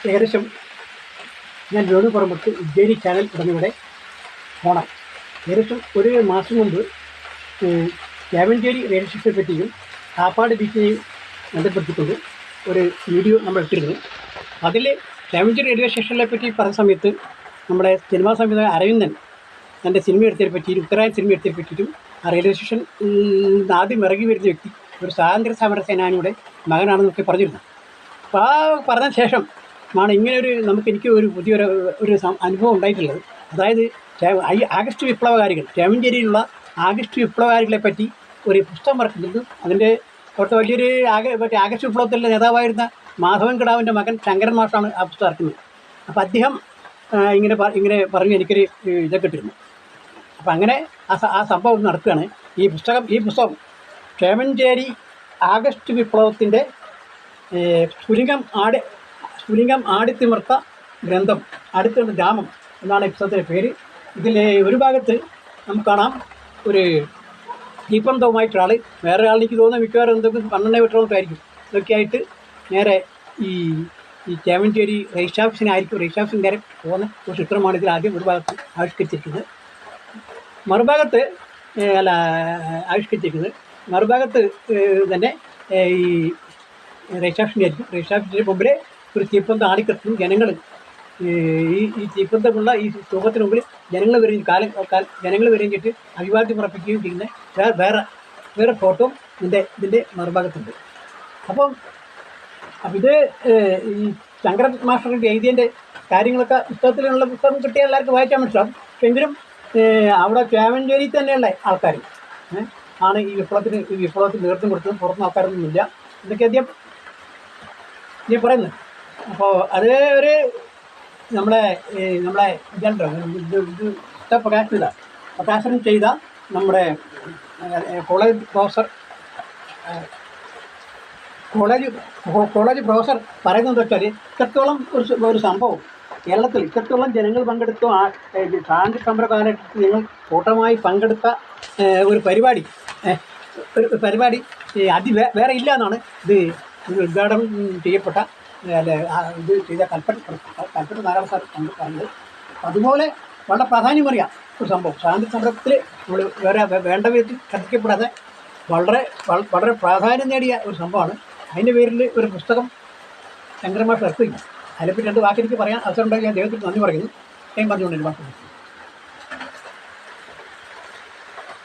ഏകദേശം ഞാൻ വേണു പറമ്പത്ത് ഉജ്ജയിനി ചാനൽ തുടങ്ങിയവിടെ പോണം. ഏകദേശം ഒരു മാസം മുമ്പ് രാമഞ്ചേരി റെയിൽവേ സ്റ്റേഷനെ പറ്റിയും കാപ്പാട് ബീച്ചിനെയും ബന്ധപ്പെടുത്തിക്കൊണ്ട് ഒരു വീഡിയോ നമ്മൾ ഇട്ടിരുന്നു. അതിൽ രാമഞ്ചേരി റെയിൽവേ സ്റ്റേഷനെ പറ്റി പറഞ്ഞ സമയത്ത് നമ്മുടെ സിനിമാ സംവിധായകൻ അരവിന്ദൻ തൻ്റെ സിനിമ എടുത്തതിനെ പറ്റിയും ഉത്തരായൻ സിനിമ എടുത്തതിനെ പറ്റിയിട്ടും ആ റെയിൽവേ സ്റ്റേഷൻ ആദ്യം ഇറങ്ങി വരുന്ന വ്യക്തി ഒരു സ്വാതന്ത്ര്യ സമര സേനാനിയുടെ മകനാണെന്നൊക്കെ പറഞ്ഞിരുന്നു. അപ്പോൾ ആ പറഞ്ഞ ശേഷം ആണ് ഇങ്ങനെയൊരു എനിക്ക് ഒരു പുതിയൊരു അനുഭവം ഉണ്ടായിട്ടുള്ളത്. അതായത് ആഗസ്റ്റ് വിപ്ലവകാരികൾ, രാമഞ്ചേരിയിലുള്ള ആഗസ്റ്റ് വിപ്ലവകാരികളെ പറ്റി ഒരു പുസ്തകം ഇറക്കുന്നുണ്ട്. അതിൻ്റെ തൊട്ട് വലിയൊരു ആഗസ്റ്റ് വിപ്ലവത്തിലെ നേതാവായിരുന്ന മാധവൻ കിടാവിൻ്റെ മകൻ ശങ്കരൻ മാഷാണ് ആ പുസ്തകം ഇറക്കുന്നത്. അപ്പോൾ അദ്ദേഹം ഇങ്ങനെ പറഞ്ഞ് എനിക്കൊരു ഇതൊക്കെ ഇട്ടിരുന്നു. അപ്പോൾ അങ്ങനെ ആ സംഭവം നടക്കുകയാണ്. ഈ പുസ്തകം രാമഞ്ചേരി ആഗസ്റ്റ് വിപ്ലവത്തിൻ്റെ സ്ഫുലിംഗം ആടിത്തിമിർത്ത ഗ്രന്ഥം, ആടിത്തിമിർത്ത ഗ്രാമം എന്നാണ് ഈ പുസ്തകത്തിൻ്റെ പേര്. ഇതിൽ ഒരു ഭാഗത്ത് നമുക്ക് കാണാം ഒരു ദീപന്തവുമായിട്ടൊരാൾ, വേറെ ആളിലേക്ക് തോന്നുന്ന മിക്കവാറും എന്തെങ്കിലും 12 വിട്ടമൊക്കെ ആയിരിക്കും. ഇതൊക്കെ ആയിട്ട് നേരെ ഈ രാമഞ്ചേരി രജിസ്റ്റർ ഓഫീസിന് നേരെ പോകുന്ന ഒരു ചിത്രമാണ് ഇതിൽ ആദ്യം ഒരു ഭാഗത്ത് ആവിഷ്കരിച്ചിരിക്കുന്നത്. മറുഭാഗത്ത് തന്നെ ഈ രജിസ്റ്റർ ഓഫീസിൻ്റെ മുമ്പിൽ ഒരു തീപ്പന്തം ആടിക്കത്തും ജനങ്ങൾ ഈ തീപ്പന്തമുള്ള ഈ തൂക്കത്തിന് മുമ്പിൽ ജനങ്ങൾ വരെയും ചെയ്തിട്ട് അഭിവാദ്യം ഉറപ്പിക്കുകയും ചെയ്യുന്ന വേറെ ഫോട്ടോ ഇതിൻ്റെ മറുഭാഗത്തുണ്ട്. അപ്പം ഇത് ഈ ശങ്കരൻ മാസ്റ്ററിൻ്റെ എഴുതിയതിൻ്റെ കാര്യങ്ങളൊക്കെ പുസ്തകം കിട്ടിയ എല്ലാവർക്കും വായിക്കാൻ മനസ്സിലാവും. പക്ഷെ എങ്കിലും അവിടെ രാമഞ്ചേരി തന്നെയുള്ള ആൾക്കാർ ആണ് ഈ വിപ്ലവത്തിന് നേതൃത്വം കൊടുത്തത്. പുറത്തുനിന്ന് ആൾക്കാരൊന്നുമില്ല എന്നൊക്കെ അദ്ദേഹം പറയുന്നത്. അപ്പോൾ അത് ഒരു നമ്മളെ ഇതുണ്ടോ പ്രകാശനം ചെയ്ത നമ്മുടെ കോളേജ് പ്രൊഫസർ പറയുന്നത് വെച്ചാൽ ഇത്രത്തോളം ഒരു സംഭവം കേരളത്തിൽ ഇത്രത്തോളം ജനങ്ങൾ പങ്കെടുത്ത സ്വാതന്ത്ര്യ സമര കാലഘട്ടത്തിൽ ഞങ്ങൾ കൂട്ടമായി പങ്കെടുത്ത ഒരു പരിപാടി വേറെ ഇല്ല എന്നാണ് ഇത് ഉദ്ഘാടനം ചെയ്യപ്പെട്ട ഇത് ചെയ്ത കൽപ്പറ്റ നാരായണ സാർ പറഞ്ഞത്. അതുപോലെ വളരെ പ്രാധാന്യമറിയാം ഒരു സംഭവം. സ്വാതന്ത്ര്യ സമരത്തിൽ നമ്മൾ വേണ്ട വിധത്തിൽ കത്തിക്കപ്പെടാതെ വളരെ പ്രാധാന്യം നേടിയ ഒരു സംഭവമാണ്. അതിൻ്റെ പേരിൽ ഒരു പുസ്തകം ശങ്കരൻ മാഷ് ഇറക്കുകയും അതിനെപ്പറ്റി 2 വാക്ക് എനിക്ക് പറയാൻ അവസരം ഉണ്ടായി. ഞാൻ ദൈവത്തിന് നന്ദി പറയുന്നു. ഞാൻ പറഞ്ഞുകൊണ്ടിരുന്നു.